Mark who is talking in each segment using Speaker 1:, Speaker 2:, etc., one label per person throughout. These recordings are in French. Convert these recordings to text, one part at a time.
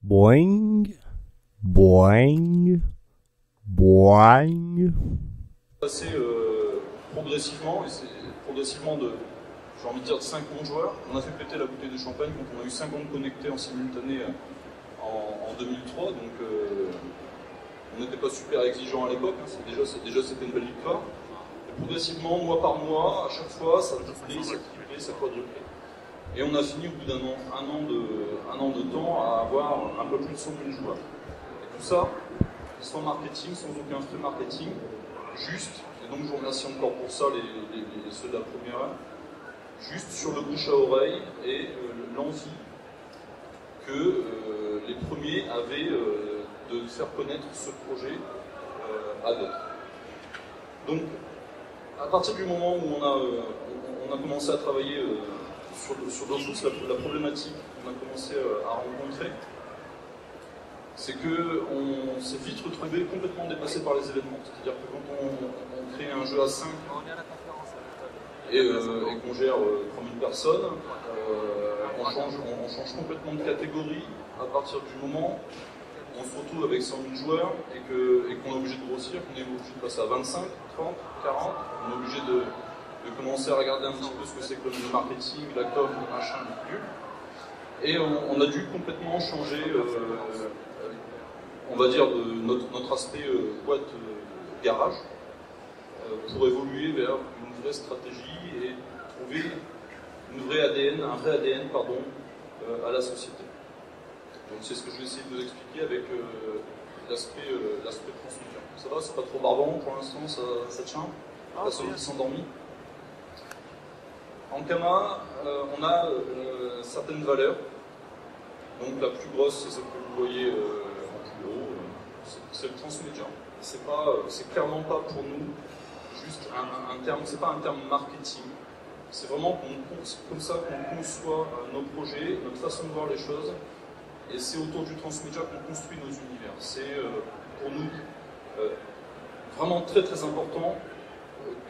Speaker 1: Boing, boing, boing.
Speaker 2: Passer progressivement, et c'est progressivement de, j'ai envie de dire, de 50 joueurs. On a fait péter la bouteille de champagne quand on a eu 50 connectés en simultané en 2003, donc on n'était pas super exigeant à l'époque, hein. Déjà c'était une belle victoire. Et progressivement, mois par mois, à chaque fois, ça doublait, ça triplait, ça quadruplait. Et on a fini au bout un an de temps à avoir un peu plus de 100 000 joueurs. Et tout ça, sans marketing, sans aucun frais marketing, juste, et donc je vous remercie encore pour ça, ceux de la première heure, juste sur le bouche à oreille et l'envie que les premiers avaient de faire connaître ce projet à d'autres. Donc, à partir du moment où on a commencé à travailler sur Dofus, la problématique qu'on a commencé à rencontrer, c'est qu'on s'est vite retrouvé complètement dépassé par les événements. C'est-à-dire que quand on crée un jeu à 5 et qu'on gère 3000 personnes, on change complètement de catégorie à partir du moment où on se retrouve avec 100 000 joueurs et qu'on est obligé de grossir, qu'on est obligé de passer à 25, 30, 40, on est obligé de commencer à regarder un petit peu ce que c'est que le marketing, la com, le machin, le cul. Et on a dû complètement changer, on va dire, de notre aspect boîte garage pour évoluer vers une vraie stratégie et trouver un vrai ADN à la société. Donc c'est ce que je vais essayer de vous expliquer avec l'aspect transmédia. Ça va, c'est pas trop barbant pour l'instant, ça tient. Personne qui s'endormit. En Kama, on a certaines valeurs. Donc la plus grosse, c'est celle que vous voyez en plus haut, c'est le transmédia. C'est clairement pas pour nous juste un terme, c'est pas un terme marketing. C'est vraiment comme ça qu'on conçoit nos projets, notre façon de voir les choses. Et c'est autour du transmédia qu'on construit nos univers. C'est pour nous vraiment très très important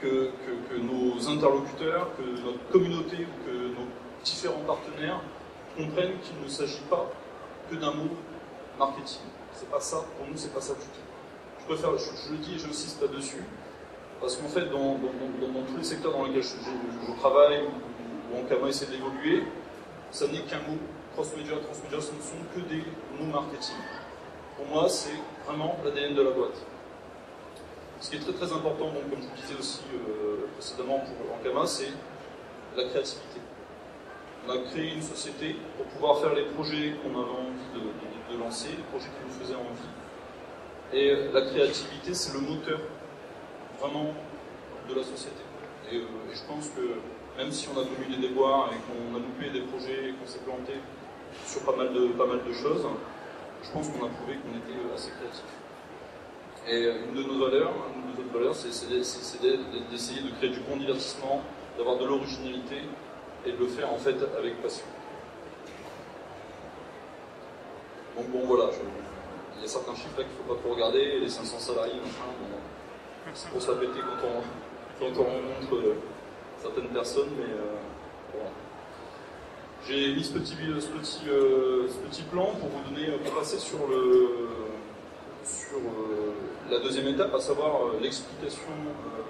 Speaker 2: que nos interlocuteurs, que notre communauté ou que nos différents partenaires comprennent qu'il ne s'agit pas que d'un mot marketing. C'est pas ça, pour nous c'est pas ça du tout. Je le dis et j'insiste là-dessus, parce qu'en fait dans tous les secteurs dans lesquels je travaille ou en Kama essaie d'évoluer, ça n'est qu'un mot. Transmédia, ce ne sont que des mots marketing. Pour moi, c'est vraiment l'ADN de la boîte. Ce qui est très très important, donc, comme je vous disais aussi précédemment en Kama, c'est la créativité. On a créé une société pour pouvoir faire les projets qu'on avait envie de lancer, les projets qui nous faisaient envie. Et la créativité, c'est le moteur vraiment de la société. Et je pense que même si on a connu des déboires et qu'on a loupé des projets et qu'on s'est planté sur pas mal de choses, je pense qu'on a prouvé qu'on était assez créatif. Et une de nos autres valeurs, c'est d'essayer de créer du bon divertissement, d'avoir de l'originalité et de le faire en fait avec passion. Donc bon voilà, il y a certains chiffres là qu'il ne faut pas trop regarder, les 500 salariés, enfin, bon, c'est pour se la péter quand on rencontre certaines personnes, mais voilà. J'ai mis ce petit plan pour vous donner, pour passer sur la deuxième étape, à savoir l'explication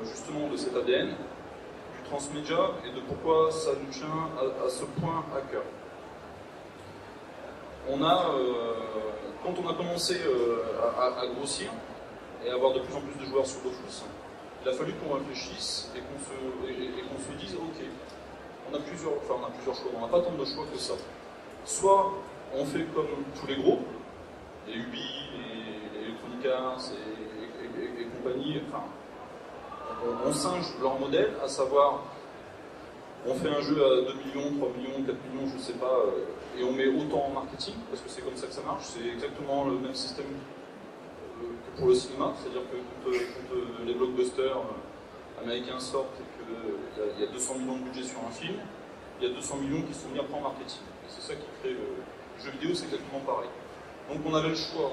Speaker 2: justement de cet ADN, du transmédia et de pourquoi ça nous tient à ce point à cœur. Quand on a commencé à grossir et à avoir de plus en plus de joueurs sur Dofus, il a fallu qu'on réfléchisse et qu'on se dise ok, on a plusieurs choix, on n'a pas tant de choix que ça. Soit on fait comme tous les gros, les Ubi, les Electronic Arts et compagnie, enfin, on singe leur modèle, à savoir on fait un jeu à 2 millions, 3 millions, 4 millions, je ne sais pas, et on met autant en marketing, parce que c'est comme ça que ça marche, c'est exactement le même système que pour le cinéma, c'est-à-dire que quand les blockbusters américains sortent et qu'il y a 200 millions de budget sur un film, il y a 200 millions qui sont mis après en marketing. Et c'est ça qui crée le jeu vidéo, c'est exactement pareil. Donc on avait le choix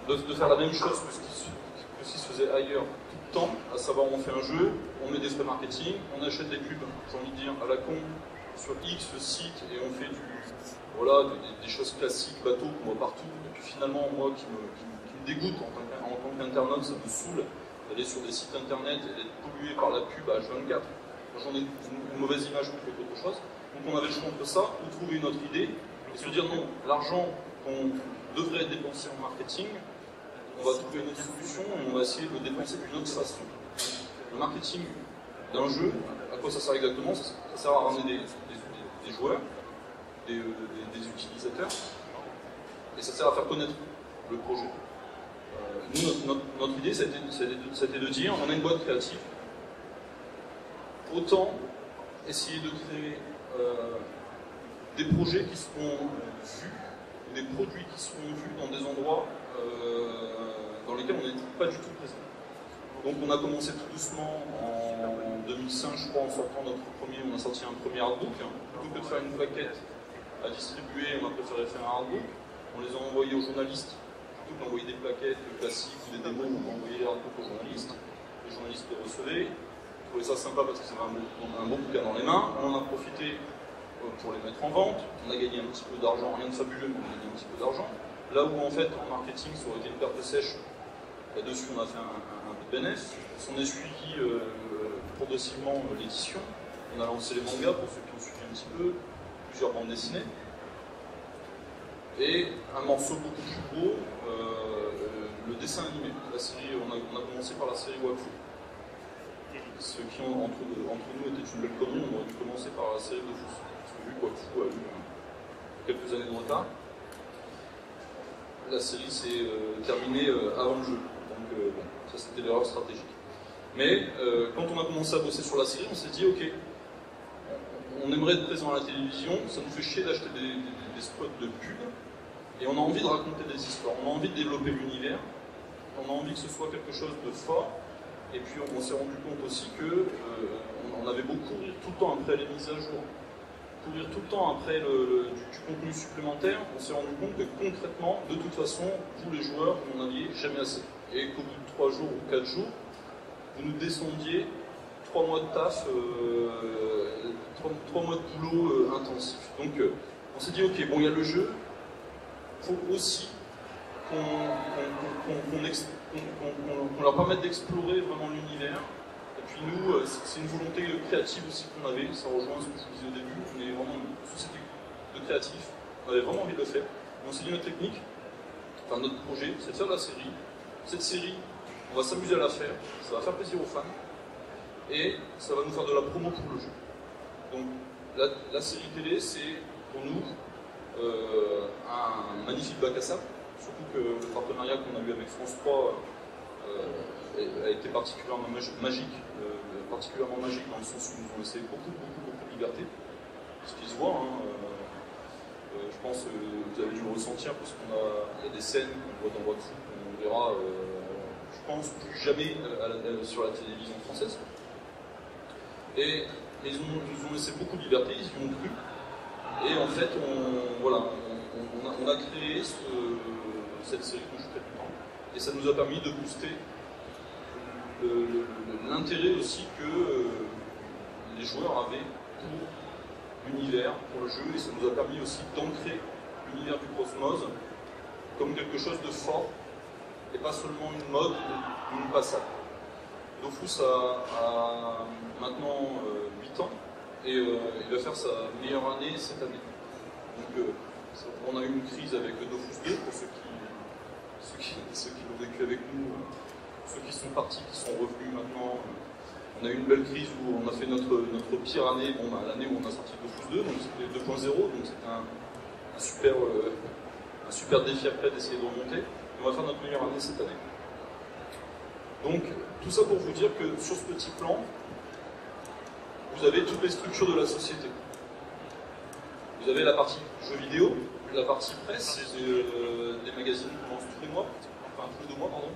Speaker 2: de faire la même chose que ce qui se faisait ailleurs tout le temps, à savoir on fait un jeu, on met des frais marketing, on achète des pubs, j'ai envie de dire, à la con, sur X site et on fait voilà, des choses classiques, bateaux qu'on voit partout. Et puis finalement, moi qui me dégoûte en tant qu'internaute, ça me saoule d'aller sur des sites internet et d'être pollué par la pub à H24. J'en ai une mauvaise image plutôt qu'autre chose. Donc on avait le choix entre ça ou trouver une autre idée et se dire non, l'argent qu'on devrait dépensé en marketing, on va trouver une autre solution et on va essayer de le dépenser d'une autre façon. Le marketing d'un jeu, à quoi ça sert exactement? Ça sert à ramener des joueurs, des utilisateurs, et ça sert à faire connaître le projet. Nous, notre idée, c'était de dire, on a une boîte créative, autant essayer de créer des projets qui seront vus, des produits qui seront vus dans des endroits dans lesquels on n'est pas du tout présent. Donc on a commencé tout doucement en 2005, je crois, en sortant on a sorti un premier artbook. Plutôt que de faire une plaquette à distribuer, on a préféré faire un artbook. On les a envoyés aux journalistes. Plutôt que d'envoyer des plaquettes classiques ou des démos, on a envoyé les artbooks aux journalistes. Les journalistes les recevaient. Ils trouvaient ça sympa parce que c'était un bon bouquin dans les mains. On en a profité pour les mettre en vente. On a gagné un petit peu d'argent, rien de fabuleux, mais on a gagné un petit peu d'argent. Là où en fait, en marketing, ça aurait été une perte sèche, là-dessus on a fait un peu de bénéfice. On a suivi progressivement l'édition. On a lancé les mangas, pour ceux qui ont suivi un petit peu, plusieurs bandes dessinées. Et un morceau beaucoup plus gros, le dessin animé. La série, on a commencé par la série Wakfu. Ceux qui entre nous étaient une belle connerie, on aurait dû commencer par la série Dofus. Parce que vu que Wakfu a eu quelques années de retard, la série s'est terminée avant le jeu. Donc bon, ça c'était l'erreur stratégique. Mais quand on a commencé à bosser sur la série, on s'est dit ok, on aimerait être présent à la télévision, ça nous fait chier d'acheter des spots de pub, et on a envie de raconter des histoires, on a envie de développer l'univers, on a envie que ce soit quelque chose de fort, et puis on s'est rendu compte aussi que on avait beau courir tout le temps après les mises à jour, courir tout le temps après du contenu supplémentaire, on s'est rendu compte que concrètement, de toute façon, vous les joueurs, vous n'en aviez jamais assez. Et qu'au bout de 3 jours ou 4 jours, vous nous descendiez 3 mois de taf, 3 mois de boulot intensif. Donc on s'est dit, ok, bon, il y a le jeu, il faut aussi qu'on leur permette d'explorer vraiment l'univers. Et puis nous, c'est une volonté créative aussi qu'on avait, ça rejoint ce que je vous disais au début, on est vraiment une société de créatifs, on avait vraiment envie de le faire. Et on s'est dit notre technique, enfin notre projet, c'est de faire la série. Cette série, on va s'amuser à la faire, ça va faire plaisir aux fans, et ça va nous faire de la promo pour le jeu. Donc la série télé, c'est pour nous un magnifique bac à sable, surtout que le partenariat qu'on a eu avec France 3 a été particulièrement magique, dans le sens où ils nous ont laissé beaucoup de liberté, ce qui se voit. Je pense que vous avez dû le ressentir parce qu'il y a des scènes qu'on voit dans Wakfu qu'on verra, je pense, plus jamais sur la télévision française. Et ils nous ont laissé beaucoup de liberté, ils y ont cru. Et en fait, on a créé cette série dont je suis très content. Et ça nous a permis de booster l'intérêt aussi que les joueurs avaient pour l'univers, pour le jeu, et ça nous a permis aussi d'ancrer l'univers du Cosmos comme quelque chose de fort, et pas seulement une mode ou une passade. Dofus a maintenant 8 ans, et il va faire sa meilleure année cette année. Donc on a eu une crise avec Dofus 2, pour ceux qui l'ont vécu avec nous, ceux qui sont partis, qui sont revenus maintenant. On a eu une belle crise où on a fait notre pire année, l'année où on a sorti Dofus 2, donc c'était 2.0, donc c'était un super défi après d'essayer de remonter. Et on va faire notre meilleure année cette année. Donc tout ça pour vous dire que sur ce petit plan, vous avez toutes les structures de la société. Vous avez la partie jeux vidéo, la partie presse, c'est des magazines qui lancent tous les mois, enfin tous les 2 mois, pardon,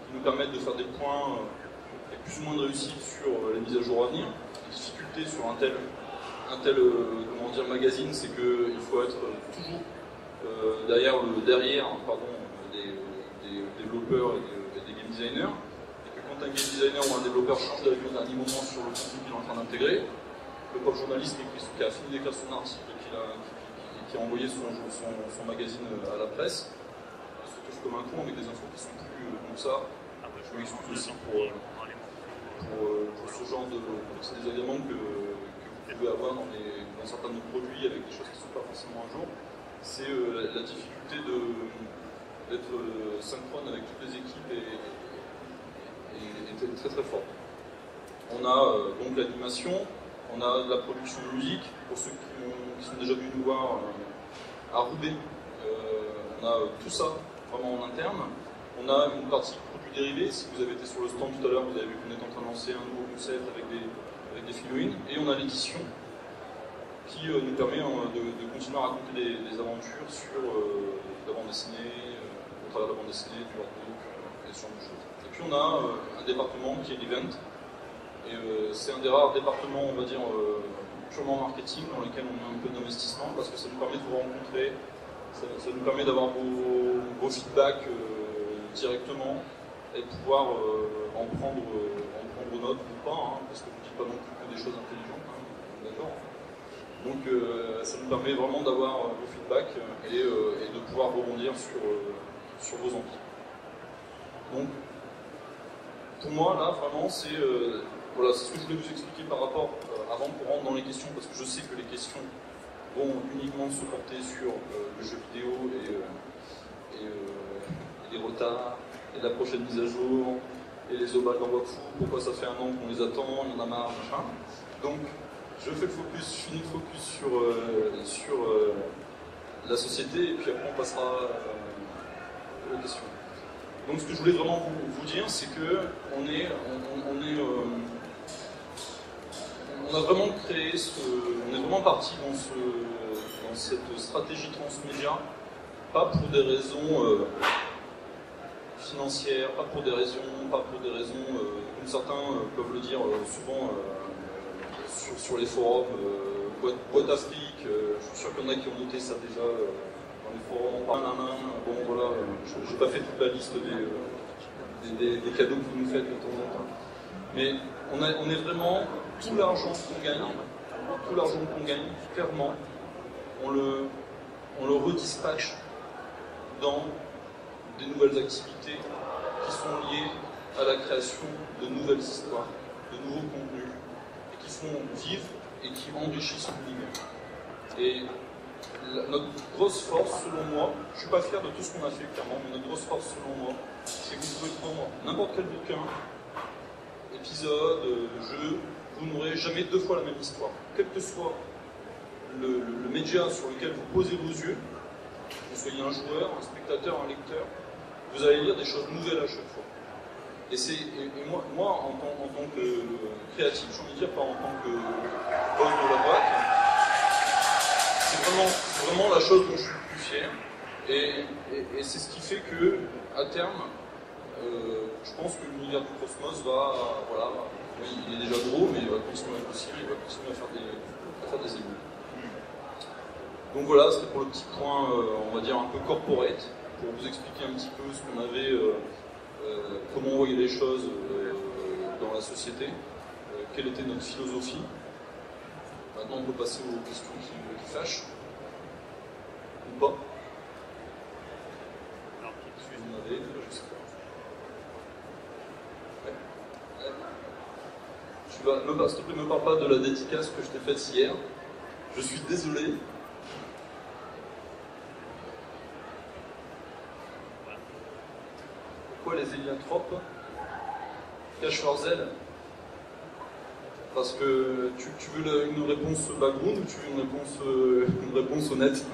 Speaker 2: qui nous permettent de faire des points avec plus ou moins de réussite sur les mises à jour à venir. Les difficultés sur un tel magazine, c'est qu'il faut être toujours derrière des développeurs et des game designers. Et que quand un game designer ou un développeur change d'avis au dernier moment sur le contenu qu'il est en train d'intégrer, le pauvre journaliste qui a fini d'écrire son article et qui a envoyé son magazine à la presse, se trouve comme un con avec des infos qui sont plus comme ça. Je m'excuse aussi pour ce genre de petits désagréments que vous pouvez avoir dans certains de nos produits avec des choses qui ne sont pas forcément à jour. C'est la difficulté d'être synchrone avec toutes les équipes est très très forte. On a donc l'animation, on a de la production de musique, pour ceux qui sont déjà venus nous voir à Roubaix, on a tout ça vraiment en interne. On a une partie produits dérivés, si vous avez été sur le stand tout à l'heure, vous avez vu qu'on est en train de lancer un nouveau concept avec des figurines, et on a l'édition qui nous permet de continuer à raconter des aventures sur la bande dessinée, au travers de la bande dessinée, du workbook, et ce genre de choses. Et puis on a un département qui est l'event, et c'est un des rares départements, on va dire, purement marketing, dans lequel on met un peu d'investissement, parce que ça nous permet de vous rencontrer, ça nous permet d'avoir vos feedbacks directement, et de pouvoir en prendre note ou pas, hein, parce que je ne dis pas non plus que des choses intelligentes, hein, d'accord. Donc ça nous permet vraiment d'avoir vos feedbacks et de pouvoir rebondir sur vos envies. Donc, pour moi, là, vraiment, c'est voilà, c'est ce que je voulais vous expliquer par rapport, avant qu'on rentre dans les questions, parce que je sais que les questions vont uniquement se porter sur le jeu vidéo et les retards, et la prochaine mise à jour, et les obals dans Wakfu, pourquoi ça fait un an qu'on les attend, il y en a marre, machin. Donc, je fais le focus, je finis le focus sur la société, et puis après on passera aux questions. Donc ce que je voulais vraiment vous dire, c'est que on a vraiment créé on est vraiment parti dans cette stratégie transmédia, pas pour des raisons financières, pas pour des raisons comme certains peuvent le dire souvent sur les forums, boîte Afrique, je suis sûr qu'il y en a qui ont noté ça déjà dans les forums, bon voilà, je n'ai pas fait toute la liste des cadeaux que vous nous faites de temps en temps. Mais on est vraiment, tout l'argent qu'on gagne, clairement, on le redispatche dans des nouvelles activités qui sont liées à la création de nouvelles histoires, de nouveaux contenus, et qui font vivre et qui enrichissent l'univers. Et notre grosse force, selon moi, je ne suis pas fier de tout ce qu'on a fait clairement, mais notre grosse force, selon moi, c'est que vous pouvez prendre n'importe quel bouquin, épisode, jeu, vous n'aurez jamais deux fois la même histoire. Quel que soit le média sur lequel vous posez vos yeux, que vous soyez un joueur, un spectateur, un lecteur, vous allez lire des choses nouvelles à chaque fois. Et moi en tant que créatif, j'ai envie de dire, pas en tant que boss de la boîte, c'est vraiment la chose dont je suis le plus fier. Et c'est ce qui fait que, à terme, je pense que l'univers du Cosmos va, voilà, il est déjà gros, mais il va continuer à grossir, il va continuer à faire des éboules. Donc voilà, c'était pour le petit point, on va dire, un peu corporate, pour vous expliquer un petit peu ce qu'on avait, comment on voyait les choses dans la société, quelle était notre philosophie. Maintenant, on peut passer aux questions qui fâchent, ou pas. Si vous en avez, je sais pas. S'il te plaît, ne me parle pas de la dédicace que je t'ai faite hier. Je suis désolé. Pourquoi les hélianthropes cachent leurs ailes? Parce que tu veux une réponse background ou tu veux une réponse honnête?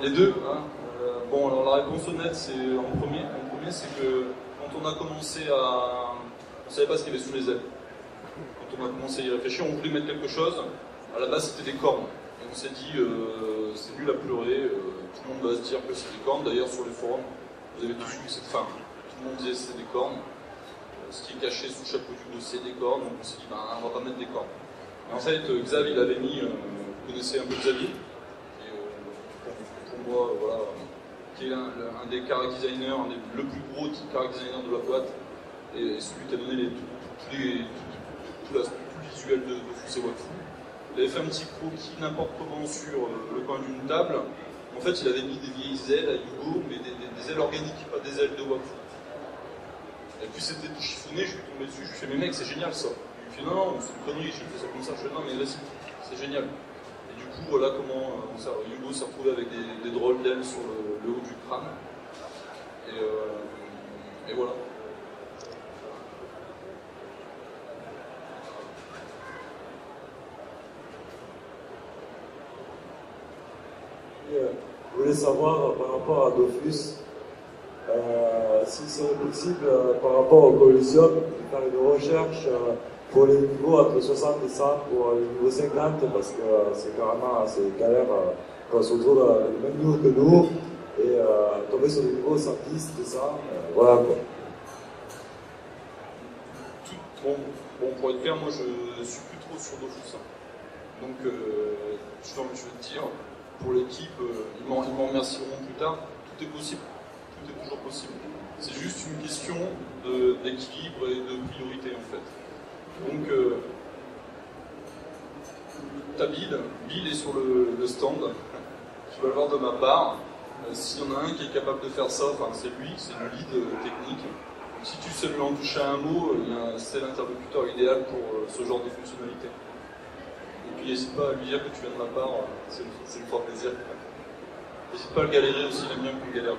Speaker 2: Les deux, hein. Bon, alors la réponse honnête, c'est en premier, c'est que quand on a commencé à... On ne savait pas ce qu'il y avait sous les ailes. Quand on a commencé à y réfléchir, on voulait mettre quelque chose. À la base, c'était des cornes. Et on s'est dit, c'est nul à pleurer, tout le monde va se dire que c'est des cornes. D'ailleurs, sur les forums, vous avez tous eu cette fin. Tout le monde disait que c'est des cornes. Ce qui est caché sous le chapeau du dos, c'est des cornes. Donc on s'est dit, on va pas mettre des cornes. Et en fait, Xav, il avait mis, vous connaissez un peu Xavier, qui est, pour moi, voilà, qui est un des character designers, le plus gros character designer de la boîte, et celui qui a donné tout le visuel de Dofus et Wakfu. Il avait fait un petit croquis n'importe comment sur le coin d'une table. En fait, il avait mis des vieilles ailes à Yugo, mais des ailes organiques, pas des ailes de Wakfu. Et puis c'était tout chiffonné, je suis tombé dessus, je lui fais mais mec, c'est génial ça. Il me fait non, c'est une connerie, j'ai fait ça comme ça. Je fais non, mais vas-y, c'est génial. Et du coup, voilà comment Yugo s'est retrouvé avec des drôles d'ailes sur le haut du crâne. Et voilà.
Speaker 3: Je voulais savoir par rapport à Dofus, si c'est possible par rapport au Coliseum de faire une recherche pour les niveaux entre 60 et 100 pour le niveau 50 parce que c'est carrément assez galère quand on se retrouve le même niveau que nous et tomber sur des niveaux 110, 200, voilà quoi.
Speaker 2: Bon, pour être clair, moi je suis plus trop sur Dofus. Donc je vais te dire, pour l'équipe, ils m'en remercieront plus tard, tout est possible. Tout est toujours possible. C'est juste une question d'équilibre et de priorité en fait. Donc, t'as Bill est sur le stand, tu vas le voir de ma part. S'il y en a un qui est capable de faire ça, enfin, c'est lui, c'est le lead technique. Donc, si tu sais lui en toucher un mot, c'est l'interlocuteur idéal pour ce genre de fonctionnalité. Et puis n'hésite pas à lui dire que tu viens de ma part, c'est le fort plaisir. N'hésite pas à le galérer aussi, il aime bien qu'on galère.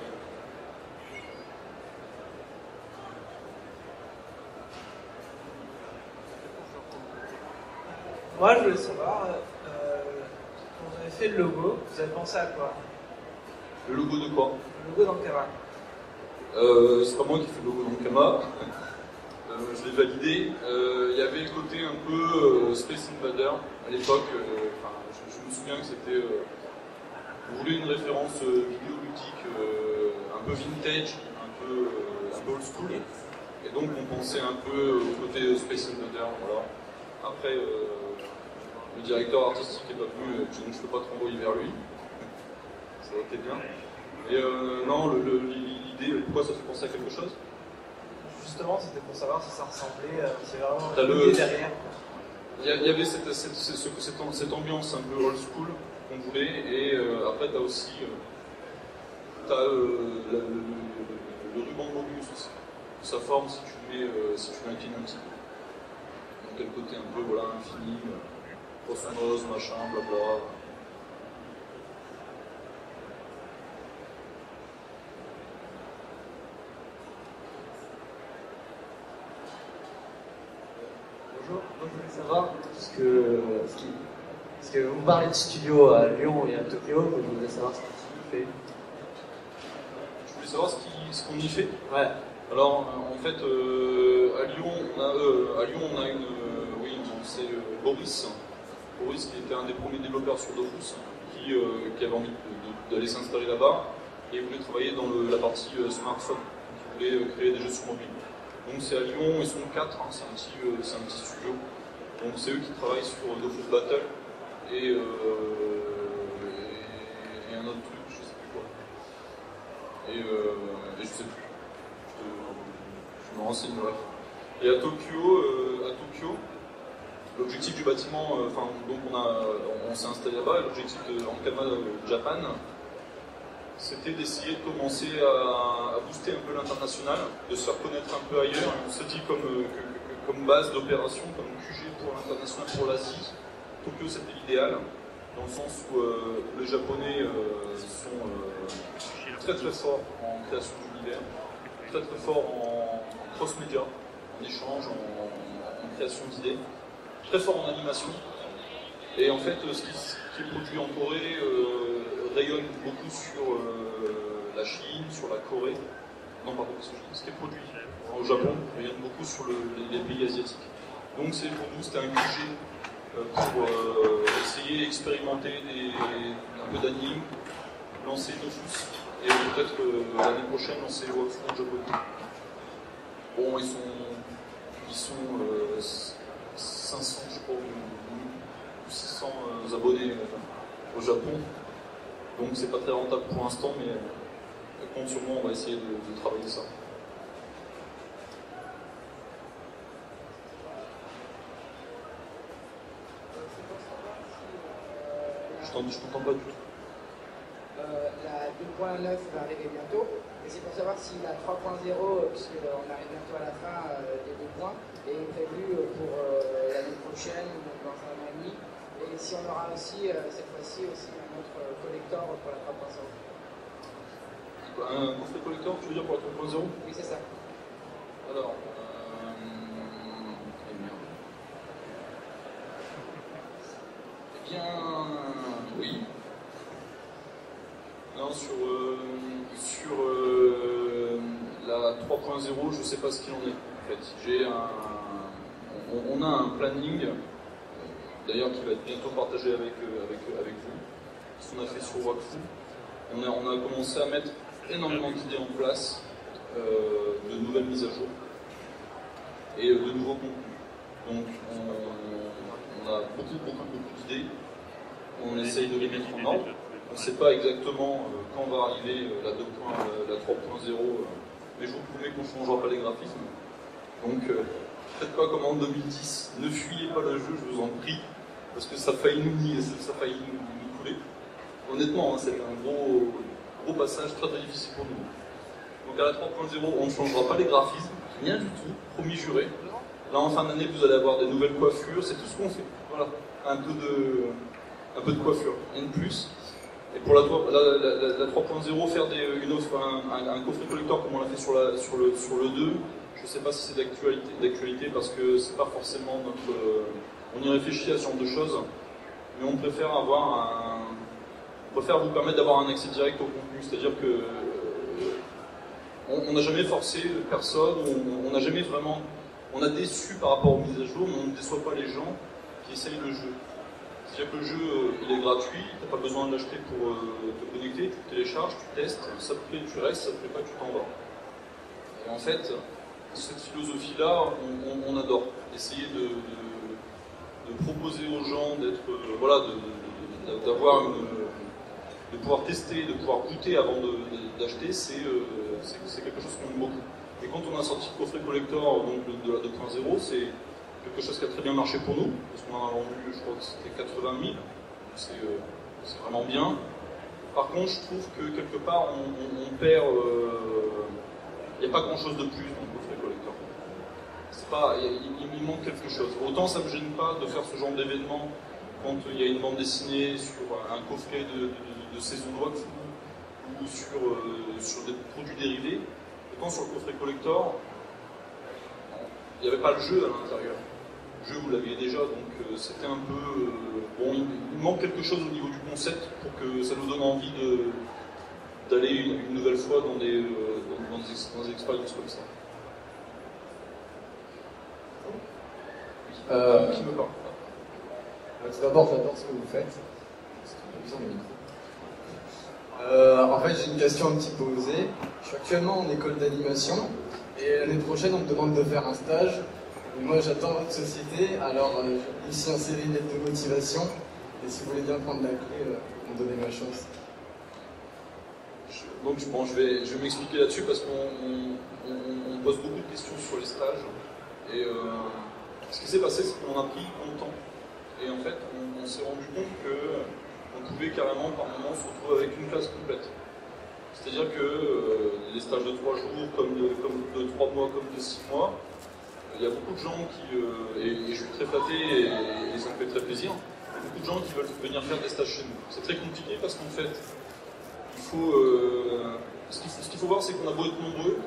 Speaker 4: Moi, je voulais savoir, quand vous avez fait le logo, vous avez pensé à quoi?
Speaker 2: Le logo de quoi?
Speaker 4: Le logo d'Ankama.
Speaker 2: C'est pas moi qui fais le logo d'Ankama. Je l'ai validé. Il y avait le côté un peu Space Invader à l'époque. Je me souviens que c'était. On voulait une référence vidéoludique un peu vintage, un peu old school. Et donc on pensait un peu au côté Space Invader. Voilà. Après, le directeur artistique n'est pas venu, donc je ne peux pas te renvoyer vers lui. Ça aurait été bien. Et non, l'idée, pourquoi ça fait penser à quelque chose?
Speaker 4: Justement, c'était pour savoir si ça ressemblait, si vraiment l'idée derrière.
Speaker 2: Il y avait cette ambiance un peu old school qu'on voulait, et après, tu as aussi le ruban Mobius aussi. Sa forme, si tu l'inclines un petit peu. Donc, le côté un peu voilà, infini, osmose, machin, blabla.
Speaker 5: Bonjour, moi je voulais savoir, parce que vous parlez de studio à Lyon et à Tokyo, mais je voulais savoir ce qu'il fait.
Speaker 2: Je voulais savoir ce qu'on y fait.
Speaker 5: Ouais.
Speaker 2: Alors, en fait, à Lyon, on a oui, c'est Boris qui était un des premiers développeurs sur Dofus, qui avait envie d'aller s'installer là-bas et voulait travailler dans la partie smartphone, qui voulait créer des jeux sur mobile. Donc c'est à Lyon, ils sont 4, hein, c'est un petit studio. Donc c'est eux qui travaillent sur Dofus Battle et un autre truc, je sais plus quoi. Et je sais plus. Je me renseignerai. Et à Tokyo, l'objectif du bâtiment, donc on s'est installé là-bas, et l'objectif de Ankama Japan, c'était d'essayer de commencer à booster un peu l'international, de se faire connaître un peu ailleurs. On s'est dit comme base d'opération, comme QG pour l'international, pour l'Asie, Tokyo c'était l'idéal, dans le sens où les Japonais sont très très forts en création d'univers, très très forts en cross-média, en échange, en création d'idées, très forts en animation. Et en fait, ce qui est produit en Corée rayonne beaucoup sur la Chine, sur la Corée. Non, pardon, ce qui est produit au Japon rayonne beaucoup sur les pays asiatiques. Donc pour nous, c'était un QG pour essayer d'expérimenter un peu d'anime, lancer Dofus, et peut-être l'année prochaine lancer Wakfu en japonais. Bon, ils sont 500, je crois, ou 600 abonnés au Japon. Donc c'est pas très rentable pour l'instant, mais compte sur moi, on va essayer de travailler ça. Je t'entends pas du tout.
Speaker 6: La 2.9 va arriver bientôt, et c'est pour savoir si la 3.0, puisqu'on arrive bientôt à la fin des 2 points, est prévue pour l'année prochaine ou dans un an et demi, et si on aura aussi, cette fois-ci, aussi un autre collector pour la 3.0.
Speaker 2: Un coffret collector, tu veux dire pour la 3.0?
Speaker 6: Oui, c'est ça.
Speaker 2: Alors, eh bien, oui. Non, sur la 3.0, je ne sais pas ce qu'il en est. En fait, on a un planning, d'ailleurs qui va être bientôt partagé avec vous, ce qu'on a fait sur Wakfu. On a commencé à mettre énormément d'idées en place, de nouvelles mises à jour et de nouveaux contenus. Donc on a beaucoup d'idées, on essaye de les mettre en ordre. On ne sait pas exactement quand va arriver la 3.0, mais je vous promets qu'on ne changera pas les graphismes. Donc faites pas comme en 2010, ne fuyez pas le jeu, je vous en prie, parce que ça a failli nous couler. Honnêtement, hein, c'est un gros passage très difficile pour nous. Donc à la 3.0, on ne changera pas les graphismes, rien du tout, promis juré. Là en fin d'année, vous allez avoir des nouvelles coiffures, c'est tout ce qu'on fait. Voilà, un peu de coiffure, rien de plus. Et pour la 3.0, faire une offre, un coffret collector comme on l'a fait sur le 2, je ne sais pas si c'est d'actualité parce que c'est pas forcément notre. On y réfléchit à ce genre de choses, mais on préfère vous permettre d'avoir un accès direct au contenu, c'est-à-dire que on n'a jamais forcé personne, on n'a jamais vraiment. On a déçu par rapport aux mises à jour, mais on ne déçoit pas les gens qui essayent le jeu. C'est-à-dire que le jeu, il est gratuit, tu n'as pas besoin de l'acheter pour te connecter, tu le télécharges, tu testes, ça te plaît, tu restes, ça te plaît pas, tu t'en vas. Et en fait, cette philosophie-là, on adore. Essayer de proposer aux gens d'être, de pouvoir tester, de pouvoir goûter avant d'acheter, c'est quelque chose qu'on aime beaucoup. Et quand on a sorti le coffret collector donc de la 2.0, c'est quelque chose qui a très bien marché pour nous, parce qu'on en a vendu, je crois que c'était 80 000, c'est vraiment bien. Par contre, je trouve que quelque part, on perd, il n'y a pas grand chose de plus dans le coffret collector. Il manque quelque chose. Autant ça ne me gêne pas de faire ce genre d'événement quand il y a une bande dessinée sur un coffret de saison de Wakfu ou sur des produits dérivés. Autant sur le coffret collector, il n'y avait pas le jeu à l'intérieur. Le jeu, vous l'aviez déjà, donc c'était un peu... bon, il manque quelque chose au niveau du concept pour que ça nous donne envie d'aller une nouvelle fois dans des expériences comme ça. Qui me parle?
Speaker 7: Tout d'abord, j'adore ce que vous faites. En fait, j'ai une question un petit peu osée. Je suis actuellement en école d'animation et l'année prochaine, on me demande de faire un stage. Et moi, j'attends votre société. Alors, j'ai ici un CV, une lettre de motivation. Et si vous voulez bien prendre la clé, me donner ma chance.
Speaker 2: Donc, bon, je vais m'expliquer là-dessus parce qu'on pose beaucoup de questions sur les stages. Et ce qui s'est passé, c'est qu'on a pris longtemps. Et en fait, on s'est rendu compte qu'on pouvait carrément, par moment, se retrouver avec une classe complète. C'est-à-dire que les stages de 3 jours, comme de 3 mois, comme de 6 mois, il y a beaucoup de gens qui, et je suis très flatté et ça me fait très plaisir, il y a beaucoup de gens qui veulent venir faire des stages chez nous. C'est très compliqué parce qu'en fait, ce qu'il faut voir, c'est qu'on a beau être nombreux,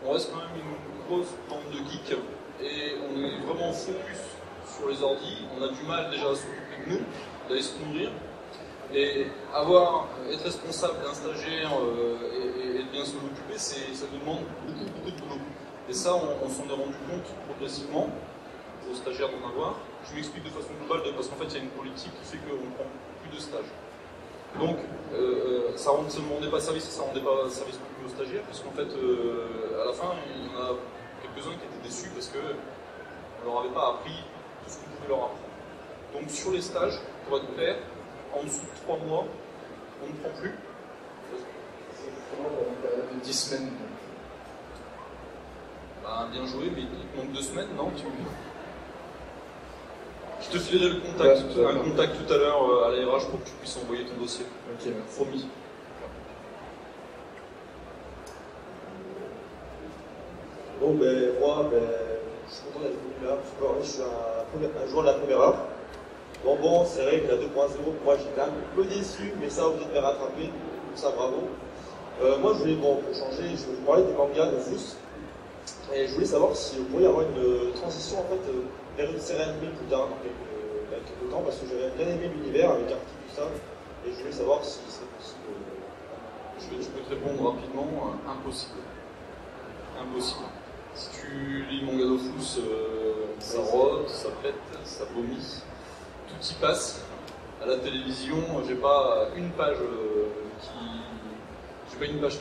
Speaker 2: on reste quand même une grosse bande de geeks et on est vraiment focus sur les ordis, on a du mal déjà à s'occuper de nous, d'aller se nourrir, et être responsable d'un stagiaire et de bien s'en occuper, ça nous demande beaucoup de boulot. Et ça, on s'en est rendu compte progressivement, aux stagiaires d'en avoir. Je m'explique de façon globale, parce qu'en fait, il y a une politique qui fait qu'on ne prend plus de stages. Donc, ça ne rendait pas service, ça ne rendait pas service non plus aux stagiaires, puisqu'en fait, à la fin, il y en a quelques-uns qui étaient déçus parce qu'on ne leur avait pas appris tout ce qu'on pouvait leur apprendre. Donc, sur les stages, pour être clair, en dessous de 3 mois, on ne prend plus.
Speaker 7: De 10 semaines.
Speaker 2: Bah, bien joué, mais il te manque 2 semaines, non Je te filerai le contact,
Speaker 3: Ouais,
Speaker 2: un contact tout à l'heure à la RH pour que tu puisses envoyer ton dossier.
Speaker 3: Ok, merci.
Speaker 2: Promis.
Speaker 8: Bon, ben, moi, je suis content d'être venu là, parce que je suis un joueur de la première heure. Bon, c'est vrai que la 2.0, moi, j'étais un peu déçu, mais ça, obligé de me rattraper. Donc ça, bravo. Moi, je voulais, pour changer, je voulais parler des mangas de Fous. Et je voulais savoir si vous pourriez avoir une transition, en fait, vers une série animée plus tard, dans quelques temps, parce que j'avais bien aimé l'univers avec Arctic tout ça. Et je voulais savoir si c'est possible.
Speaker 2: Je peux te répondre rapidement, impossible. Impossible. Si tu lis Manga Dofus, ça rôde, ça pète, ça vomit, tout y passe. À la télévision, j'ai pas une page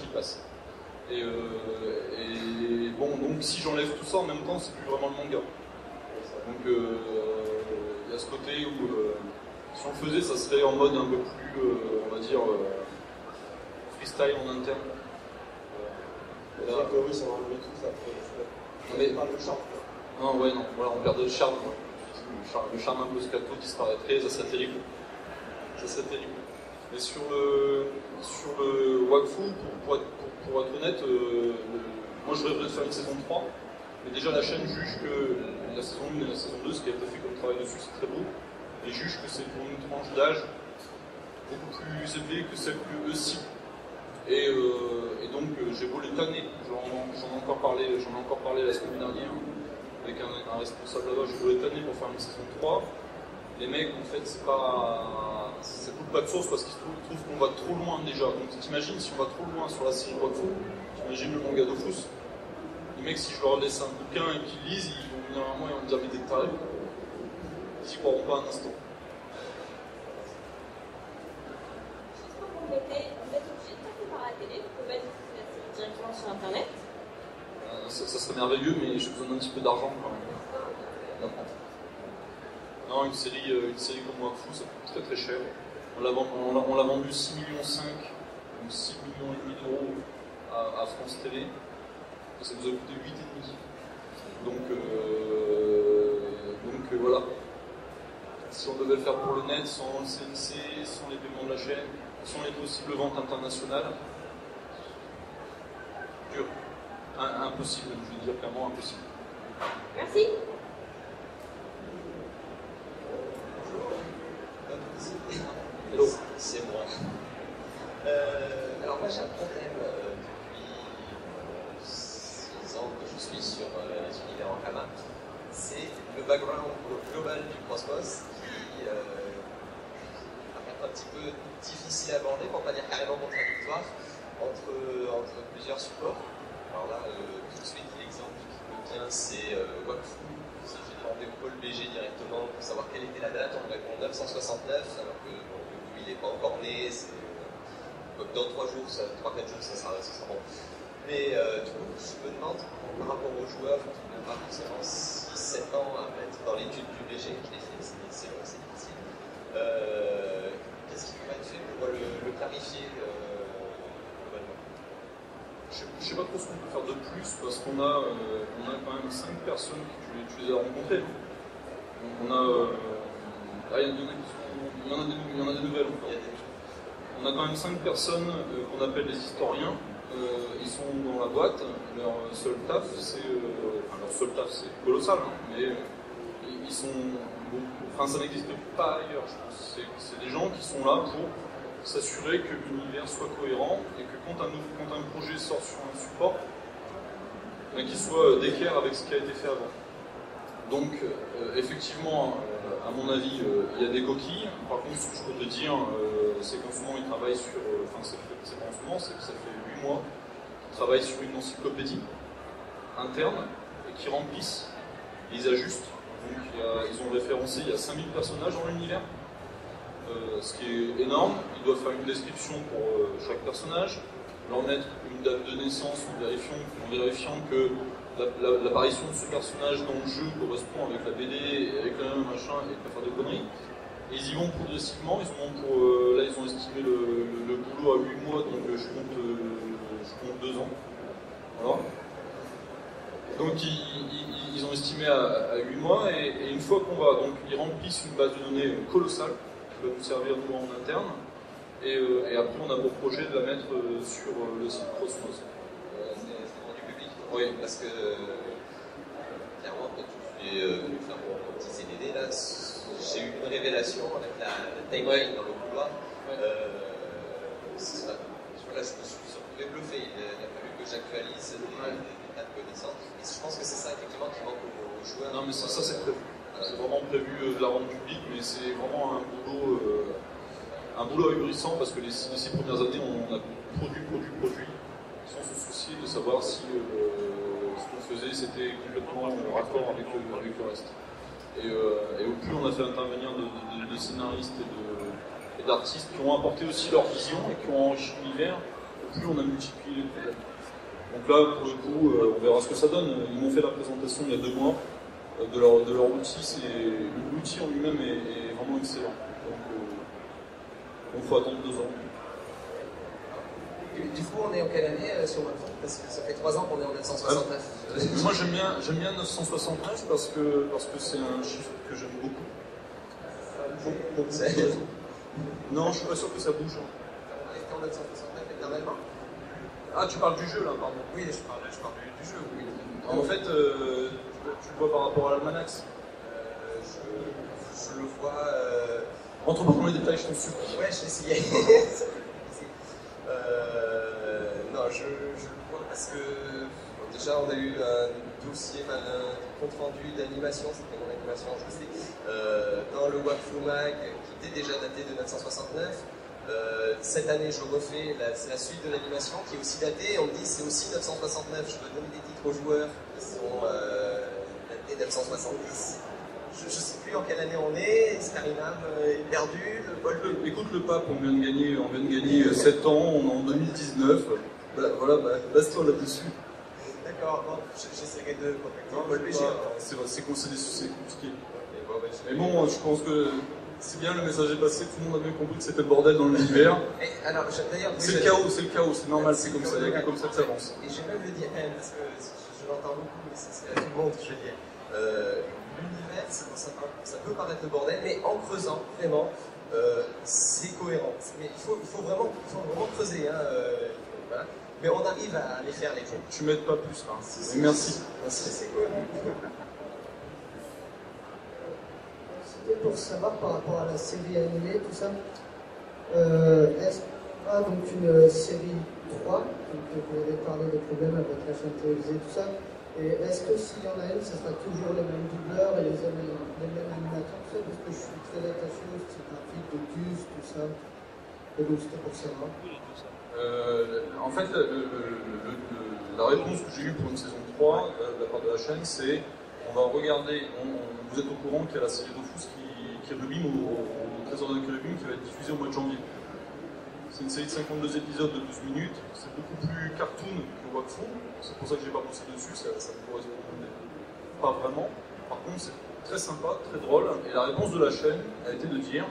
Speaker 2: qui passe. Et bon, donc si j'enlève tout ça en même temps, c'est plus vraiment le manga. Donc il y a ce côté où si on le faisait, ça serait en mode un peu plus, on va dire, freestyle en interne.
Speaker 8: C'est vrai que oui, ça va enlever tout ça.
Speaker 2: Mais
Speaker 8: pas le charme.
Speaker 2: non, ouais, non, voilà, on perdrait le charme. Le charme un peu scato disparaîtrait, ça serait terrible. Ça serait terrible. Mais sur le Wakfu, pour être honnête, moi je rêverais de faire une saison 3. Mais déjà la chaîne juge que la saison 1 et la saison 2, ce qui a été fait comme travail dessus, c'est très beau. Et juge que c'est pour une tranche d'âge beaucoup plus élevée que celle que eux ciblent. Et donc j'ai beau les tanner, j'en ai encore parlé la semaine dernière avec un responsable là-bas, j'ai beau les tanner pour faire une saison 3. Les mecs en fait ça coûte pas de source parce qu'ils trouvent qu'on va trop loin déjà. Donc t'imagines si on va trop loin sur la série Wakfu, t'imagines le manga Dofus. Les mecs si je leur laisse un bouquin et qu'ils lisent, ils vont venir à moi et vont me dire mais t'es taré. Ils y croiront pas un instant.
Speaker 9: Vous êtes obligé de passer par la télé, vous pouvez mettre la série directement sur internet.
Speaker 2: Ça serait merveilleux, mais j'ai besoin d'un petit peu d'argent quand même. Non, une série comme Wakfu, ça coûte très très cher. On l'a vendu 6,5 millions, donc 6,5 millions d'euros à France Télé. Et ça nous a coûté 8,5. Donc voilà. Si on devait le faire pour le net, sans le CNC, sans les paiements de la chaîne, sans les possibles ventes internationales, dur. Impossible, je veux dire clairement impossible.
Speaker 9: Merci.
Speaker 2: Hello.
Speaker 10: C'est moi. Alors moi j'ai un problème depuis 6 ans que je suis sur les univers en Kama. C'est le background global du Cosmos qui paraît un petit peu difficile à aborder, pour pas dire carrément contradictoire, entre plusieurs supports. Alors là, tout de suite, l'exemple qui me vient, c'est Wakfu. Si j'ai demandé au pôle BG directement pour savoir quelle était la date, on me répond 969, alors que bon, le coup, il n'est pas encore né. Dans 3 jours, 3-4 jours, ça sera bon. Mais du coup, je me demande, par rapport aux joueurs qui n'ont pas forcément 6-7 ans à mettre dans l'étude du BG, je l'ai fait, c'est long, c'est difficile. Qu'est-ce qui pourrait être fait pour le clarifier globalement?
Speaker 2: Je ne sais pas trop ce qu'on peut faire de plus parce qu'on a quand même 5 personnes que tu les as rencontrées. Donc on a. Il y en a des nouvelles. On a quand même 5 personnes qu'on appelle les historiens. Ils sont dans la boîte. Leur seul taf, c'est colossal, hein, mais ils sont. Enfin, ça n'existe pas ailleurs, je pense. C'est des gens qui sont là pour s'assurer que l'univers soit cohérent et que quand un projet sort sur un support, qu'il soit d'équerre avec ce qui a été fait avant. Donc, effectivement, à mon avis, il y a des coquilles. Par contre, ce que je peux te dire, c'est qu'en ce moment, ils travaillent sur. C'est pas en ce moment, ça fait 8 mois qu'ils travaillent sur une encyclopédie interne et qui remplissent, et ils ajustent. Donc, ils ont référencé, il y a 5000 personnages dans l'univers. Ce qui est énorme. Ils doivent faire une description pour chaque personnage, leur mettre une date de naissance en vérifiant que l'apparition de ce personnage dans le jeu correspond avec la BD et avec le même machin et pas faire de conneries. Et ils y vont progressivement, là ils ont estimé le boulot à 8 mois, donc je compte 2 ans. Voilà. Donc ils ont estimé à 8 mois, et une fois qu'on va, donc ils remplissent une base de données colossale, qui va nous servir nous en interne, et après on a pour projet de la mettre sur le site Cosmos.
Speaker 10: C'est rendu public. Oui, parce que clairement, quand je suis venu faire mon petit CDD, là, j'ai eu une révélation avec la timeline dans le couloir. Là, je me suis retrouvé bluffé. Il a fallu que j'actualise des tas de connaissances. Et je pense que c'est ça effectivement qui manque aux joueurs.
Speaker 2: Non, mais ça c'est prévu. C'est vraiment prévu de la rendre publique, mais c'est vraiment un boulot ahurissant, parce que les 6 premières années, on a produit, sans se soucier de savoir si ce qu'on faisait c'était complètement en raccord avec le reste. Et au plus on a fait intervenir de scénaristes et d'artistes qui ont apporté aussi leur vision et qui ont enrichi l'univers, plus on a multiplié les problèmes. Donc là, pour le coup, on verra ce que ça donne. Ils m'ont fait la présentation il y a 2 mois de leur outil. L'outil en lui-même est vraiment excellent. Donc il faut attendre 2 ans.
Speaker 10: Du coup, on est en quelle année sur Webflow? Parce que ça fait 3 ans qu'on est en 969.
Speaker 2: Moi, j'aime bien 969 parce que c'est un chiffre que j'aime beaucoup. Non, je suis pas sûr que ça bouge.
Speaker 10: On était en 969 éternellement.
Speaker 2: Ah, tu parles du jeu là, pardon.
Speaker 10: Oui, je parle du jeu, oui.
Speaker 2: En fait, tu le vois par rapport à l'Almanax.
Speaker 10: Je le vois.
Speaker 2: Rentre pas dans les détails, je t'en supplie.
Speaker 10: Ouais, j'ai essayé. Non, je le vois parce que déjà on a eu un dossier, un compte rendu d'animation, c'était mon animation, je sais, dans le Webflow Mag qui était déjà daté de 969. Cette année, je refais la suite de l'animation qui est aussi datée, et on me dit c'est aussi 969. Je dois donner des titres aux joueurs qui sont datés 970. Je ne sais plus en quelle année on est, Scarinam est perdu,
Speaker 2: Écoute le pape, on vient de gagner 7 ans, on est en 2019. Voilà, base-toi là-dessus.
Speaker 10: D'accord, bon, j'essaierai de contacter
Speaker 2: c'est compliqué. Mais bon, je pense que c'est bien, le message est passé, tout le monde a bien compris que c'était le bordel dans l'univers. C'est le chaos, c'est normal, c'est comme ça, il n'y a que comme ça que ça avance.
Speaker 10: Et j'ai même le dire quand même, parce que je l'entends beaucoup, mais c'est à tout le monde que je veux dire. L'univers, ça peut paraître le bordel, mais en creusant, vraiment, c'est cohérent. Mais il faut vraiment creuser. Voilà. Mais on arrive à les faire, les jeux.
Speaker 2: Tu m'aides pas plus, hein. Merci.
Speaker 10: C'est cohérent.
Speaker 11: C'était pour savoir par rapport à la série animée, tout ça. Est-ce qu'on a donc une série 3, donc vous avez parlé des problèmes avec la chaîne télévisée, tout ça. Et est-ce que s'il y en a une, ce sera toujours les mêmes doubleurs et les mêmes animateurs, tout ça, parce que je suis très attaché au style graphique de Gus, tout ça. Et donc c'était pour savoir.
Speaker 2: En fait, la réponse que j'ai eue pour une saison 3 de la part de la chaîne, c'est on va regarder, vous êtes au courant qu'il y a la série Dofus qui rubine au Trésor de Kérubim qui va être diffusée au mois de janvier. C'est une série de 52 épisodes de 12 minutes, c'est beaucoup plus cartoon que Wakfu, c'est pour ça que j'ai pas bossé dessus, ça me correspond pas vraiment. Par contre, c'est très sympa, très drôle, et la réponse de la chaîne a été de dire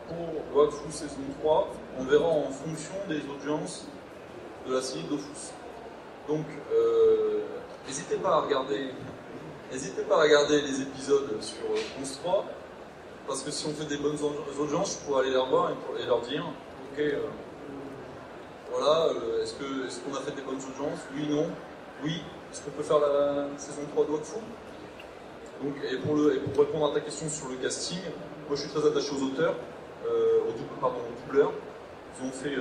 Speaker 2: pour Wakfu saison 3, on verra en fonction des audiences de la série Dofus. Donc, n'hésitez pas à regarder les épisodes sur France 3, parce que si on fait des bonnes audiences, je pourrais aller les revoir et leur dire ok, voilà, est-ce qu'on a fait des bonnes audiences? Oui, non. Oui, est-ce qu'on peut faire la saison 3 de Wakfu? Donc, et pour répondre à ta question sur le casting, moi je suis très attaché aux auteurs, aux doubleurs. Ils ont fait,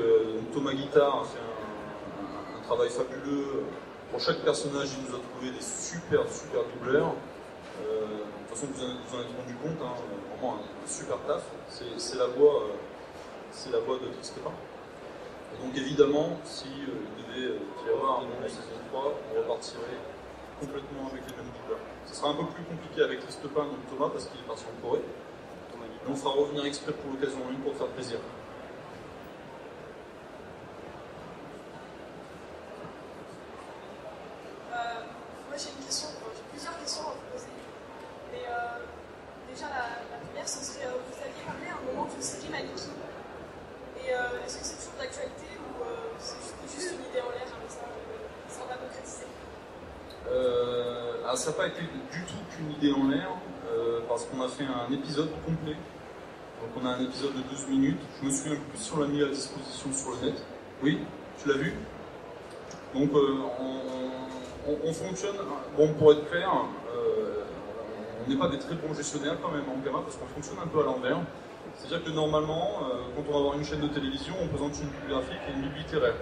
Speaker 2: Thomas Guittard a fait un travail fabuleux. Pour chaque personnage, il nous a trouvé des super doubleurs. De toute façon, vous en êtes rendu compte, hein, vraiment un super taf. C'est la voix de Trix Pépin. Et donc évidemment, si il devait y avoir une saison 3, on repartirait complètement avec les mêmes doubleurs. Ce sera un peu plus compliqué avec Trix Pépin, donc Thomas, parce qu'il est parti en Corée. Mais on fera revenir exprès pour l'occasion en ligne pour faire plaisir.
Speaker 12: Moi j'ai une question, j'ai plusieurs questions à vous poser. Mais déjà la première, ce serait, vous aviez parlé à un moment d'une série Maliki. Et est-ce que c'est toujours d'actualité ou c'est juste une idée en l'air comme ça va concrétiser?
Speaker 2: ça n'a pas été du tout qu'une idée en l'air, parce qu'on a fait un épisode complet. Donc on a un épisode de 12 minutes. Je me souviens plus si on l'a mis à disposition sur le net. Oui, tu l'as vu? Donc on fonctionne, bon pour être clair, on n'est pas des très bons gestionnaires quand même en Ankama, parce qu'on fonctionne un peu à l'envers. C'est-à-dire que normalement, quand on va avoir une chaîne de télévision, on présente une bibliographie et une bible littéraire.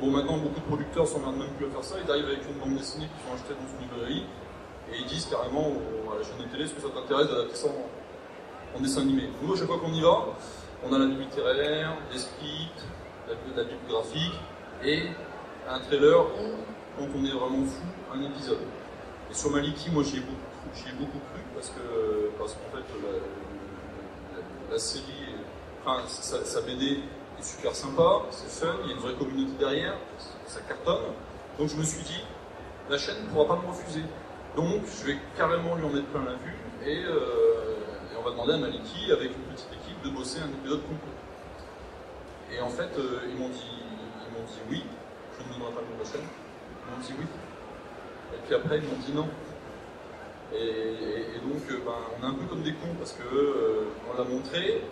Speaker 2: Bon, maintenant, beaucoup de producteurs s'emmerdent même plus à faire ça. Ils arrivent avec une bande dessinée qu'ils ont achetée dans une librairie et ils disent carrément à la chaîne de télé: est-ce que ça t'intéresse d'adapter ça en dessin animé? Nous, à chaque fois qu'on y va, on a la bible littéraire, des scripts, la bible graphique et un trailer ou, quand on est vraiment fou, un épisode. Et sur Maliki, moi j'y ai beaucoup cru parce qu'en fait la série, enfin sa BD est super sympa, c'est fun, il y a une vraie communauté derrière, ça cartonne. Donc je me suis dit, la chaîne ne pourra pas me refuser. Donc je vais carrément lui en mettre plein la vue et on va demander à Maliki, avec une petite équipe, de bosser un épisode complet. Et en fait, ils m'ont dit oui, je ne donnerai pas le nom de la chaîne, ils m'ont dit oui. Et puis après, ils m'ont dit non. Et donc, on est un peu comme des cons parce que on l'a montré,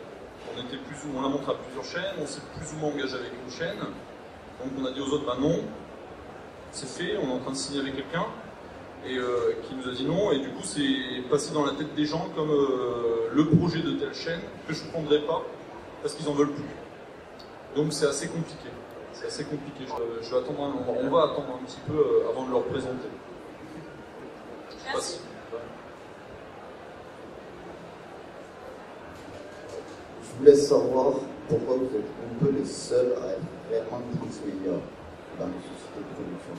Speaker 2: on l'a montré à plusieurs chaînes, on s'est plus ou moins engagé avec une chaîne. Donc on a dit aux autres, non, c'est fait, on est en train de signer avec quelqu'un, et qui nous a dit non, et du coup c'est passé dans la tête des gens comme le projet de telle chaîne que je ne prendrai pas parce qu'ils n'en veulent plus. Donc c'est assez compliqué. C'est assez compliqué. Je vais attendre on va attendre un petit peu avant de leur présenter.
Speaker 9: Merci.
Speaker 13: Je voulais savoir pourquoi vous êtes un peu les seuls à être réellement transmédia dans les sociétés de production.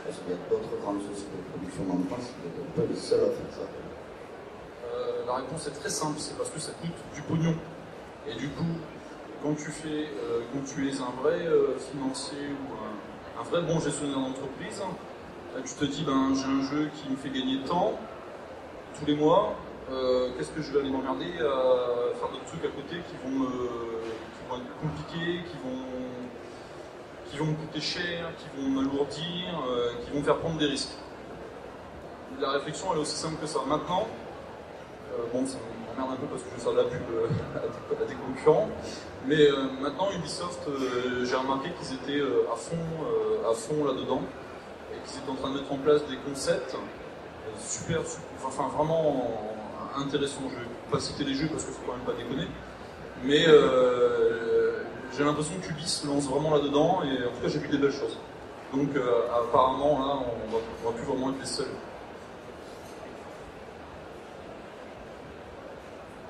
Speaker 13: Parce qu'il y a d'autres grandes sociétés de production en France, vous êtes un peu les seuls à faire ça.
Speaker 2: La réponse est très simple, c'est parce que ça coûte du pognon. Et du coup, quand tu es un vrai financier ou un vrai bon gestionnaire d'entreprise, tu te dis, j'ai un jeu qui me fait gagner tant tous les mois, qu'est-ce que je vais aller m'emmerder à faire d'autres trucs à côté qui vont être compliqués, qui vont me coûter cher, qui vont m'alourdir, qui vont me faire prendre des risques. La réflexion elle est aussi simple que ça. Maintenant, ça m'emmerde un peu parce que je sers de la pub à des concurrents, mais maintenant Ubisoft, j'ai remarqué qu'ils étaient à fond là-dedans, et qu'ils étaient en train de mettre en place des concepts vraiment intéressants. Je ne vais pas citer les jeux parce qu'il ne faut quand même pas déconner, mais j'ai l'impression qu'Ubi se lance vraiment là-dedans, et en tout cas j'ai vu des belles choses. Donc apparemment là, on va plus vraiment être les seuls.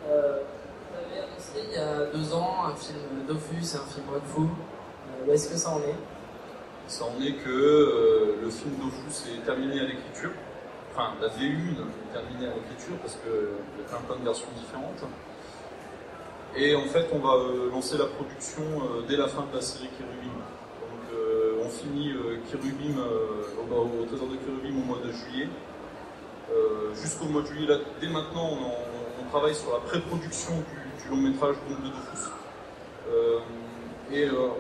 Speaker 14: Vous avez annoncé il y a 2 ans un film Dofus et un film Wakfu. Où est-ce que ça en est?
Speaker 2: Ça en est que le film Dofus est terminé à l'écriture. Enfin, la V1 est terminée à l'écriture parce qu'il y a plein de versions différentes. Et en fait, on va lancer la production dès la fin de la série Cherubim. Donc on finit Cherubim au Trésor de Cherubim au mois de juillet. Jusqu'au mois de juillet, là, dès maintenant, on travaille sur la pré-production du long métrage de Dofus.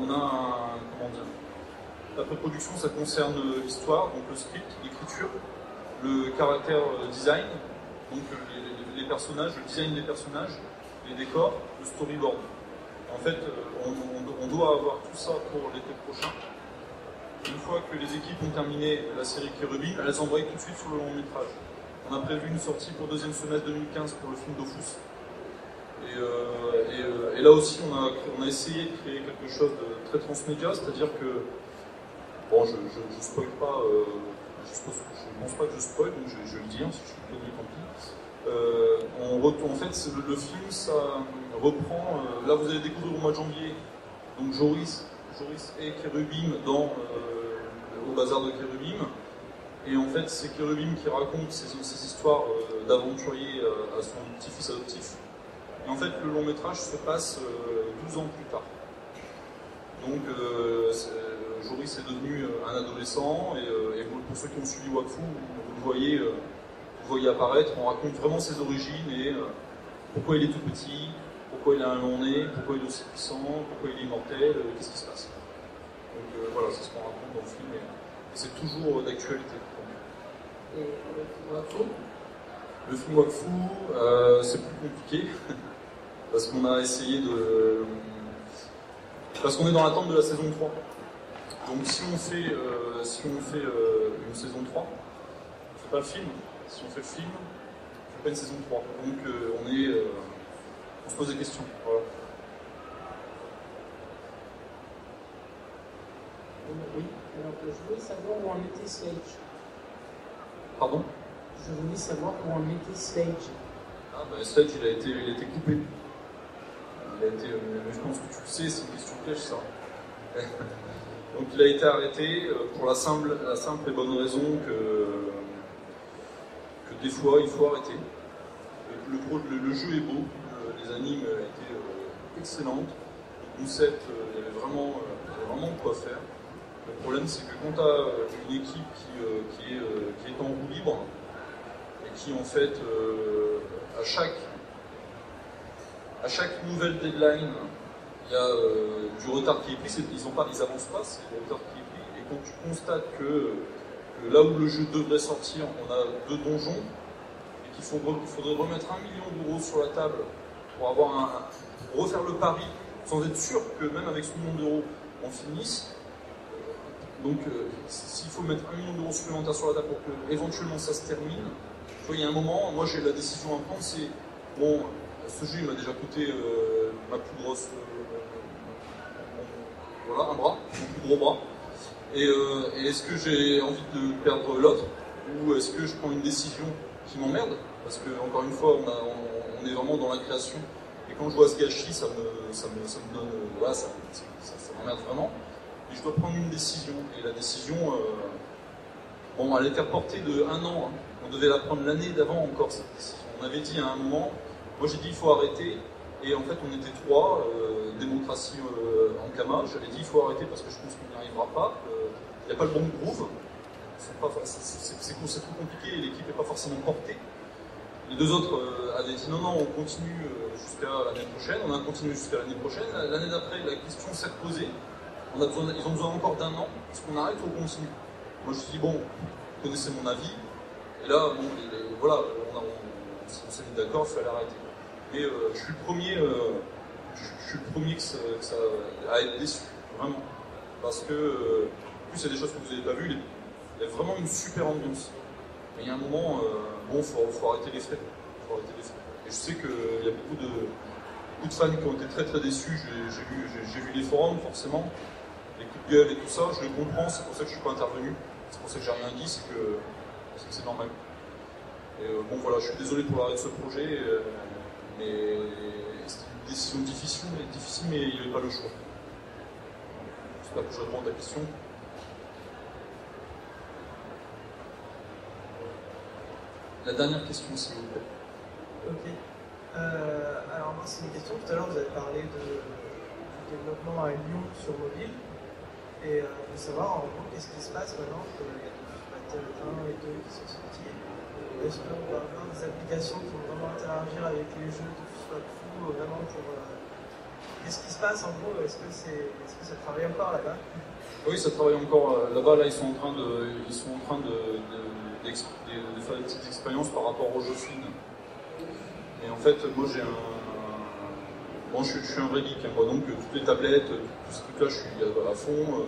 Speaker 2: On a la pré-production, ça concerne l'histoire, donc le script, l'écriture, le caractère design, donc les personnages, le design des personnages, les décors, le storyboard. En fait, on doit avoir tout ça pour l'été prochain. Une fois que les équipes ont terminé la série Cherubim, elles envoient tout de suite sur le long métrage. On a prévu une sortie pour deuxième semestre 2015 pour le film Dofus. Et là aussi, on a essayé de créer quelque chose de très transmédia, c'est-à-dire que, bon, je ne spoil pas, je pense pas que je spoil, donc je vais le dire, si je suis connu, tant pis. En fait, le film, ça reprend, là vous allez découvrir au mois de janvier, donc Joris et Cherubim au bazar de Cherubim. Et en fait, c'est Cherubim qui raconte ces histoires d'aventuriers à son petit-fils adoptif. Et en fait, le long métrage se passe 12 ans plus tard. Donc, Joris est devenu un adolescent, et pour ceux qui ont suivi Wakfu, vous le voyez apparaître. On raconte vraiment ses origines et pourquoi il est tout petit, pourquoi il a un long nez, pourquoi il est aussi puissant, pourquoi il est immortel, qu'est-ce qui se passe. Donc voilà, c'est ce qu'on raconte dans le film, et c'est toujours d'actualité.
Speaker 14: Et pour le film Wakfu?
Speaker 2: Le film Wakfu, c'est plus compliqué, parce qu'on a essayé de... Parce qu'on est dans l'attente de la saison 3. Donc si on fait, une saison 3, on ne fait pas le film. Si on fait le film, on ne fait pas une saison 3. Donc on se pose des questions. Voilà.
Speaker 14: Oui, alors je voulais savoir où en était Slade.
Speaker 2: Pardon?
Speaker 14: Je voulais savoir où en était Slade.
Speaker 2: Ah bah Slade, il a été coupé. Il a été, je pense que tu le sais, c'est une question piège ça. Donc il a été arrêté pour la simple et bonne raison que des fois il faut arrêter. Le jeu est beau, les animes étaient excellentes, le concept, il y avait vraiment de quoi faire. Le problème c'est que quand tu as une équipe qui est en roue libre et qui en fait à chaque nouvelle deadline il y a du retard qui est pris, ils avancent pas, c'est le retard qui est pris, et quand tu constates que là où le jeu devrait sortir, on a 2 donjons, et qu'il faudrait remettre 1 million d'euros sur la table pour refaire le pari, sans être sûr que même avec ce million d'euros, on finisse. Donc s'il faut mettre 1 million d'euros supplémentaires sur la table pour que éventuellement ça se termine, il y a un moment, moi j'ai la décision à prendre, c'est bon, ce jeu il m'a déjà coûté ma plus grosse... voilà, un bras, mon plus gros bras. Et est-ce que j'ai envie de perdre l'autre, ou est-ce que je prends une décision qui m'emmerde? Parce que, encore une fois, on est vraiment dans la création. Et quand je vois ce gâchis, ça me donne... voilà, ça m'emmerde vraiment. Et je dois prendre une décision. Et la décision, bon, elle était reportée de 1 an. Hein. On devait la prendre l'année d'avant encore, cette décision. On avait dit à un moment, moi j'ai dit il faut arrêter. Et en fait, on était 3, démocratie en Kama. J'avais dit il faut arrêter parce que je pense qu'on n'y arrivera pas. Il n'y a pas le bon groove. C'est trop compliqué et l'équipe n'est pas forcément portée. Les 2 autres avaient dit non, on continue jusqu'à l'année prochaine. On a continué jusqu'à l'année prochaine. L'année d'après, la question s'est reposée. Ils ont besoin encore d'1 an. Est-ce qu'on arrête ou on continue? Moi, je me suis dit bon, vous connaissez mon avis. Et là, bon, voilà, on s'est mis d'accord, il fallait arrêter. Mais je suis le premier, à être déçu, vraiment. Parce que, en plus, il y a des choses que vous n'avez pas vues, il y a vraiment une super ambiance. Mais il y a un moment, bon, faut arrêter les frais. Et je sais qu'il y a beaucoup de fans qui ont été très très déçus. J'ai vu les forums, forcément, les coups de gueule et tout ça, je les comprends, c'est pour ça que je ne suis pas intervenu. C'est pour ça que j'ai rien dit, c'est que c'est normal. Et bon, voilà, je suis désolé pour l'arrêt de ce projet. Mais c'était une décision difficile, mais il n'y avait pas le choix. J'espère que je réponds à ta question. La dernière question, s'il vous plaît.
Speaker 4: Ok. Alors moi, c'est une question. Tout à l'heure, vous avez parlé du développement à Lyon sur mobile. Et je veux savoir, en gros, qu'est-ce qui se passe maintenant qu'il y a des 1 et 2 qui sont sortis. Est-ce qu'on va avoir des applications qui vont vraiment interagir avec les jeux, que ce soit fou, vraiment pour... Qu'est-ce qui se passe en gros? Est-ce que ça travaille encore là-bas?
Speaker 2: Oui, ça travaille encore là-bas. Là, ils sont en train de faire des petites expériences par rapport aux jeux fines. Et en fait, moi j'ai Bon, je suis un vrai geek, hein, moi, donc toutes les tablettes, tout ce truc-là, je suis à fond.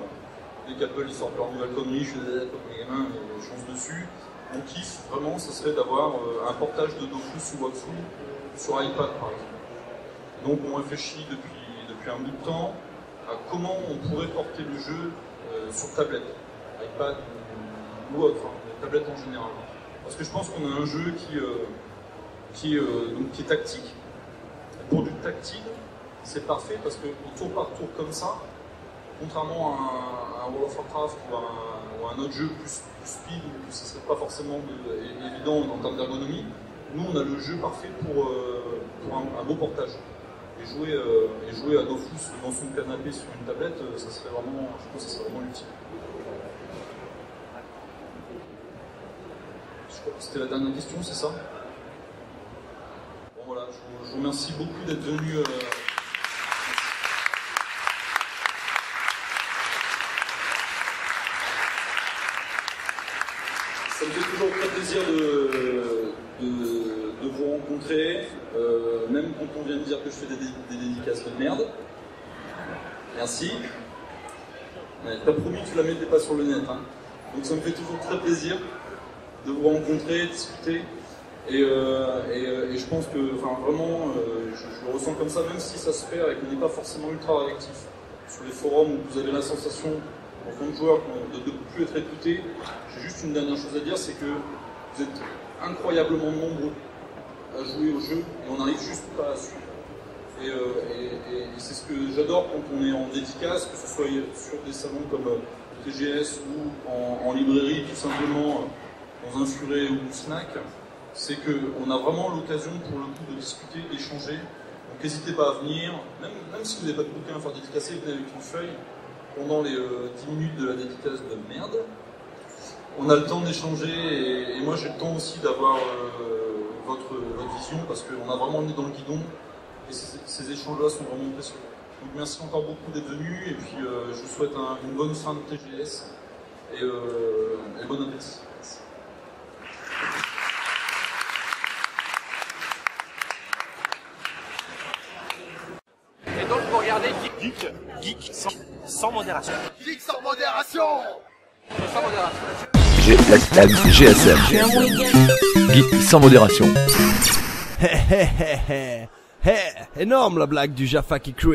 Speaker 2: Dès qu'Apple ils sortent leur nouvelle connerie, je suis comme les gamins et je fonce dessus. Mon kiff, vraiment, ce serait d'avoir un portage de Dofus ou Wakfu sur iPad, par exemple. Donc on réfléchit depuis un bout de temps à comment on pourrait porter le jeu sur tablette, iPad ou autre, hein, tablette en général. Parce que je pense qu'on a un jeu qui est tactique. Et pour du tactile, c'est parfait parce que tour par tour comme ça, contrairement à un World of Warcraft ou à un autre jeu plus speed, où ce ne serait pas forcément évident en termes d'ergonomie, nous on a le jeu parfait pour un beau portage. Et jouer à Dofus dans son canapé sur une tablette, ça serait vraiment, je pense que ça serait vraiment utile. Je crois que c'était la dernière question, c'est ça? Bon voilà, je vous remercie beaucoup d'être venu. me fait toujours très plaisir de vous rencontrer, même quand on vient de dire que je fais des dédicaces de merde. Merci. Ouais, t'as promis que tu la mettais pas sur le net, hein. Donc ça me fait toujours très plaisir de vous rencontrer, discuter. Et je pense que, enfin, vraiment, je le ressens comme ça, même si ça se perd et qu'on n'est pas forcément ultra réactif. Sur les forums où vous avez la sensation, en tant que joueur, de ne plus être écouté, j'ai juste une dernière chose à dire, c'est que vous êtes incroyablement nombreux à jouer au jeu et on n'arrive juste pas à suivre. Et c'est ce que j'adore quand on est en dédicace, que ce soit sur des salons comme TGS ou en librairie, tout simplement dans un furet ou snack, c'est qu'on a vraiment l'occasion pour le coup de discuter, d'échanger. Donc n'hésitez pas à venir, même si vous n'avez pas de bouquin à faire dédicacer, venez avec une feuille pendant les 10 minutes de la dédicace de merde. On a le temps d'échanger et moi j'ai le temps aussi d'avoir votre vision parce qu'on a vraiment le nez dans le guidon et ces échanges-là sont vraiment précieux. Donc merci encore beaucoup d'être venus et puis je vous souhaite une bonne fin de TGS et bon appétit. Merci.
Speaker 15: Et donc vous regardez Geek sans modération. Geek sans modération. Sans modération.
Speaker 16: GSM. Geek sans modération.
Speaker 1: Énorme la blague du Jaffa qui crée.